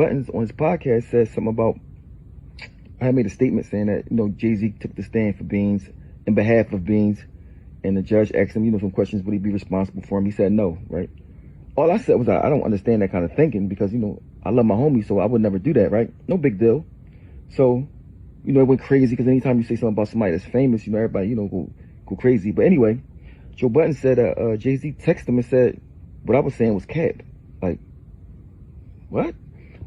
Budden on his podcast said something about, I had made a statement saying that, Jay-Z took the stand for Beans, in behalf of Beans, and the judge asked him, some questions, would he be responsible for him? He said no, right? All I said was, I don't understand that kind of thinking because, I love my homie, so I would never do that, right? No big deal. So, it went crazy because anytime you say something about somebody that's famous, everybody, go crazy. But anyway, Joe Budden said Jay-Z texted him and said what I was saying was cap. Like, what?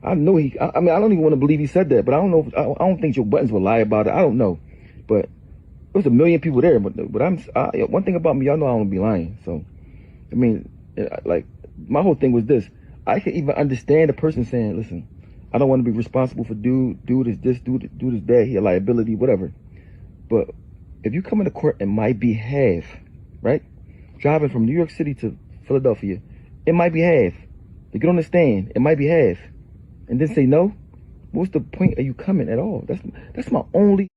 I know I don't even want to believe he said that, but I don't know. I don't think Joe Buttons will lie about it. I don't know. But there was a million people there. But one thing about me, y'all know I don't be lying. So, my whole thing was this. I can even understand a person saying, listen, I don't want to be responsible for dude is this, dude is that, he a liability, whatever. But if you come into court in my behalf, right? Driving from New York City to Philadelphia, in my behalf, to get on the stand, in my behalf, and then say no, what's the point of you coming at all? That's my only.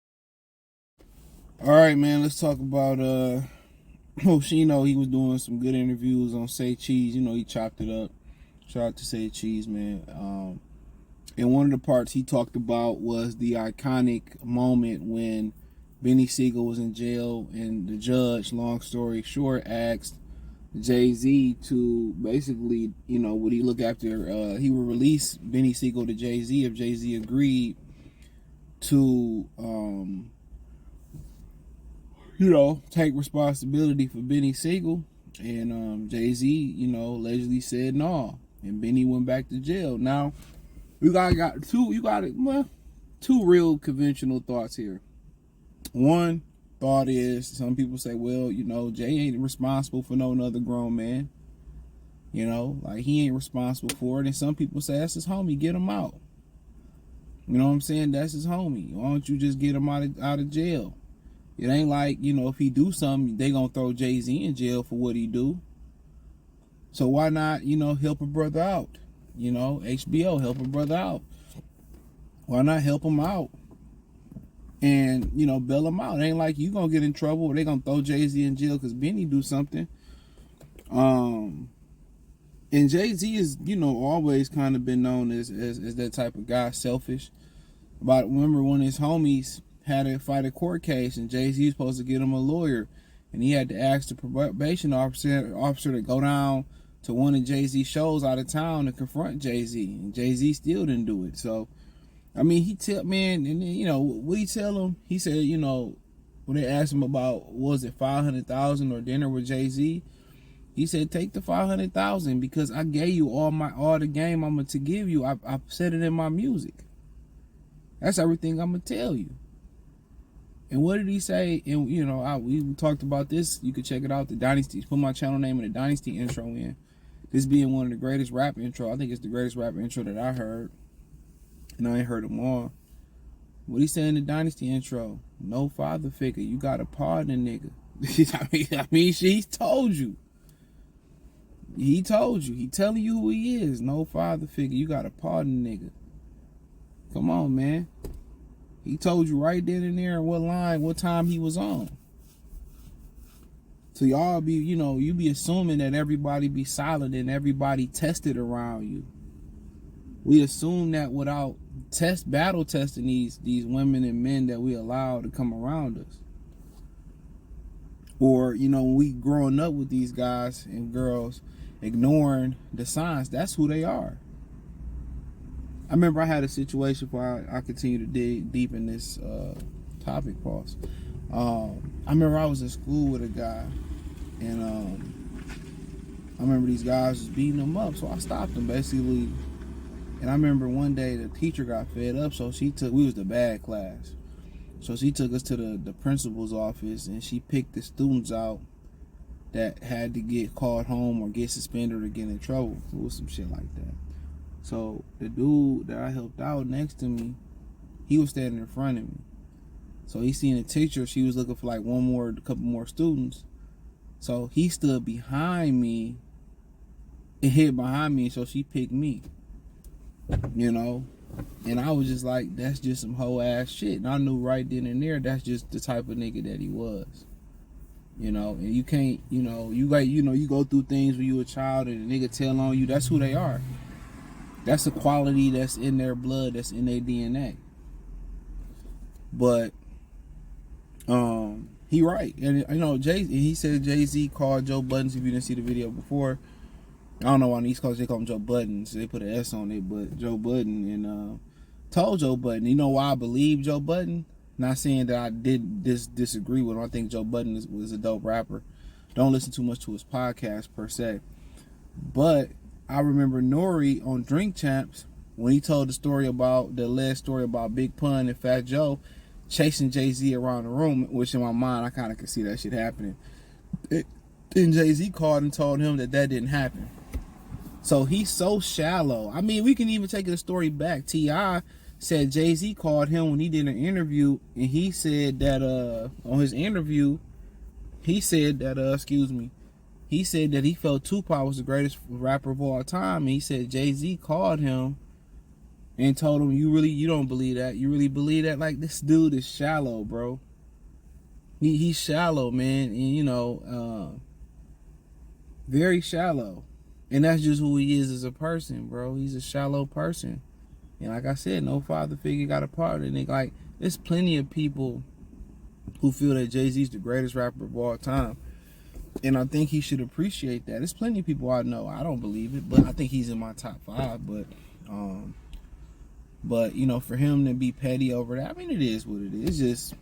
All right, man, let's talk about Oschino. He was doing some good interviews on Say Cheese. He chopped it up. Shout out to Say Cheese, man. And one of the parts he talked about was the iconic moment when Beanie Sigel was in jail and the judge, long story short, asked Jay-Z to basically, would he look after, he would release Beanie Sigel to Jay-Z if Jay-Z agreed to, take responsibility for Beanie Sigel. And Jay-Z, allegedly said no. And Beanie went back to jail. Now, got two real conventional thoughts here. One thought is, some people say, well, Jay ain't responsible for no other grown man. He ain't responsible for it. And some people say, that's his homie, get him out. You know what I'm saying? That's his homie. Why don't you just get him out of jail? It ain't like, if he do something, they gonna throw Jay-Z in jail for what he do. So why not, help a brother out? HBO, help a brother out. Why not help him out? And, bail him out. It ain't like you gonna get in trouble or they gonna throw Jay-Z in jail because Beanie do something. And Jay-Z is, always kind of been known as that type of guy, selfish. But remember when his homies had to fight a court case and Jay-Z was supposed to get him a lawyer and he had to ask the probation officer to go down to one of Jay-Z's shows out of town to confront Jay-Z, and Jay-Z still didn't do it. So, he tell, man, and then, what he tell him? He said, when they asked him about, was it $500,000 or dinner with Jay-Z? He said, take the $500,000 because I gave you all the game I'm going to give you. I said it in my music. That's everything I'm going to tell you. And what did he say? And, we talked about this. You could check it out, the Dynasty. Put my channel name in the Dynasty intro in. This being one of the greatest rap intro. I think it's the greatest rap intro that I heard. And I ain't heard them all. What he said in the Dynasty intro? No father figure. You got to pardon a nigga. He told you. He told you. He telling you who he is. No father figure. You got to pardon a nigga. Come on, man. He told you right then and there what line, what time he was on. So y'all be, you be assuming that everybody be solid and everybody tested around you. We assume that without battle testing these women and men that we allow to come around us. Or, when we growing up with these guys and girls ignoring the signs, that's who they are. I remember I had a situation where I continue to dig deep in this topic, pause. I remember I was in school with a guy, and I remember these guys was beating him up, so I stopped them basically. And I remember one day the teacher got fed up, so we was the bad class. So she took us to the principal's office, and she picked the students out that had to get called home or get suspended or get in trouble. It was some shit like that. So the dude that I helped out next to me, he was standing in front of me. So he seen the teacher. She was looking for like a couple more students. So he stood behind me and hid behind me. So she picked me, And I was just like, that's just some hoe ass shit. And I knew right then and there, that's just the type of nigga that he was. And you can't, you go through things when you a child and a nigga tell on you, that's who they are. That's a quality that's in their blood, that's in their DNA. But he right. And you know, he said Jay-Z called Joe Budden. If you didn't see the video before, I don't know why on the East Coast they call him Joe Budden, so they put an S on it, but Joe Budden, and told Joe Budden, you know why I believe Joe Budden? Not saying that I did disagree with him. I think Joe Budden was a dope rapper. Don't listen too much to his podcast per se. But I remember Nori on Drink Champs when he told the alleged story about Big Pun and Fat Joe chasing Jay-Z around the room, which in my mind I kind of could see that shit happening. And Jay-Z called and told him that didn't happen. So he's so shallow. I mean, we can even take the story back. T.I. said Jay-Z called him when he did an interview, and he said that on his interview, he said that he said that he felt Tupac was the greatest rapper of all time, and he said Jay-Z called him and told him, you don't believe that? You really believe that? Like, this dude is shallow, bro. He's shallow, man, and you know, very shallow. And that's just who he is as a person, bro. He's a shallow person. And like I said, no father figure got a part in it. Like, there's plenty of people who feel that Jay-Z's the greatest rapper of all time. And I think he should appreciate that. There's plenty of people I know. I don't believe it, but I think he's in my top 5. But you know, for him to be petty over that, I mean, it is what it is.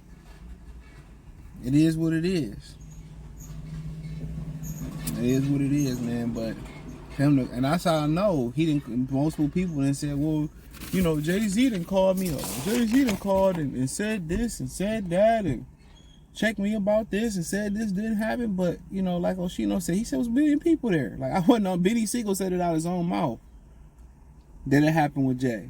It is what it is. It is what it is, man. But and that's how I know he didn't. Multiple people then said, well, you know, Jay-Z didn't call me, or Jay-Z didn't called and said this and said that and checked me about this and said this didn't happen. But you know, like Oschino said, he said it was a billion people there. Like, I wasn't on. Benny Sigel said it out of his own mouth that it happened with Jay.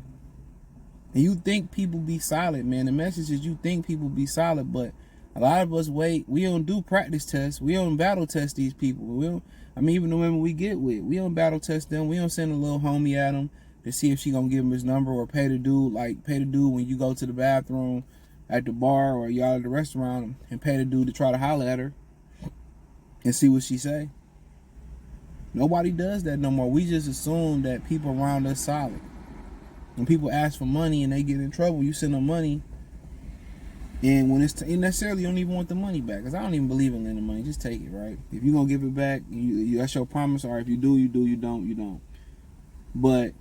And you think people be silent, man. The message is you think people be silent, but a lot of us wait. We don't do practice tests. We don't battle test these people. We don't. I mean, even the women we get with, we don't battle test them. We don't send a little homie at them to see if she gonna give him his number, or pay the dude when you go to the bathroom at the bar or y'all at the restaurant, and pay the dude to try to holler at her and see what she say. Nobody does that no more. We just assume that people around us solid. When people ask for money and they get in trouble, you send them money. And when it's necessarily you don't even want the money back, because I don't even believe in lending money. Just take it, right? If you're gonna give it back, that's your promise. Or if you do, you do. You don't, you don't. But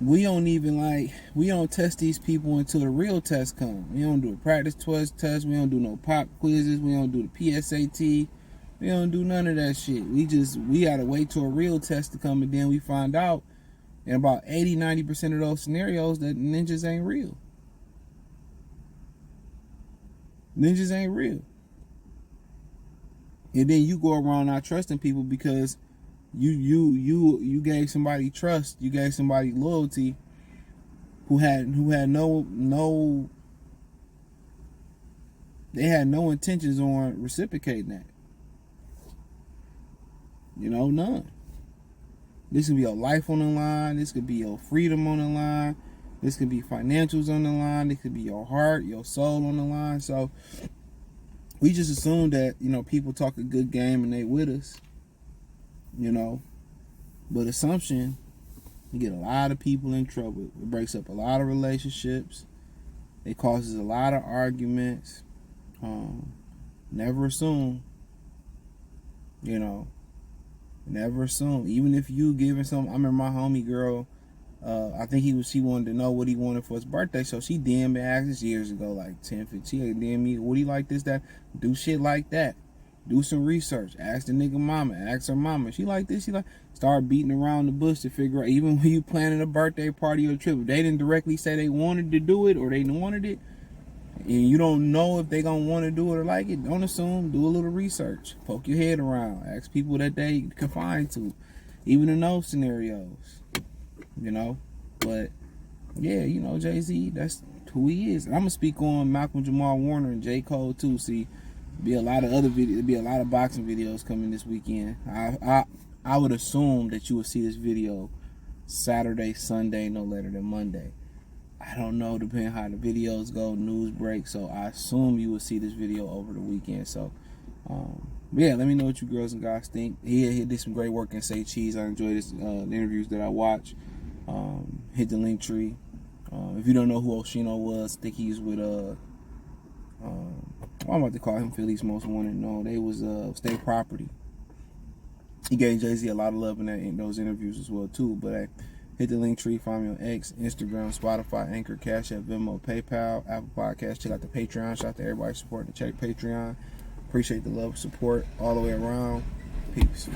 we don't test these people until the real test comes. We don't do a practice test. We don't do no pop quizzes. We don't do the PSAT. We don't do none of that shit. We gotta wait till a real test to come, and then we find out in about 80-90% of those scenarios that ninjas ain't real. Ninjas ain't real. And then you go around not trusting people because you gave somebody trust, you gave somebody loyalty who had no they had no intentions on reciprocating that. You know, none. This could be your life on the line, this could be your freedom on the line, this could be financials on the line, it could be your heart, your soul on the line. So we just assume that, you know, people talk a good game and they with us, you know. But assumption, you get a lot of people in trouble. It breaks up a lot of relationships. It causes a lot of arguments. Never assume, you know. Never assume. Even if you giving some, I remember my homie girl, I think she wanted to know what he wanted for his birthday, so she DM'd me, asked this years ago, like 10, 15, she DM'd me, what do you like this, that? Do shit like that. Do some research. Ask the nigga mama. Ask her mama. She like this, she like, start beating around the bush to figure out, even when you planning a birthday party or a trip, if they didn't directly say they wanted to do it or they wanted it, and you don't know if they gonna want to do it or like it, don't assume. Do a little research. Poke your head around. Ask people that they confine to, even in those scenarios, you know. But yeah, you know, Jay-Z, that's who he is. And I'm gonna speak on Malcolm Jamal Warner and J. Cole too. See, be a lot of other videos, be a lot of boxing videos coming this weekend. I would assume that you will see this video Saturday, Sunday, no later than Monday. I don't know, depending how the videos go, news break. So I assume you will see this video over the weekend. So, yeah, let me know what you girls and guys think. He did some great work in Say Cheese. I enjoyed the interviews that I watched. Hit the link tree. If you don't know who Oschino was, I think he's with I'm about to call him Philly's Most Wanted. No, they was State Property. He gave Jay-Z a lot of love in those interviews as well too. But hit the link tree, find me on X, Instagram, Spotify, Anchor, Cash App, Venmo, PayPal, Apple Podcasts. Check out the Patreon. Shout out to everybody supporting the check Patreon. Appreciate the love and support all the way around. Peace.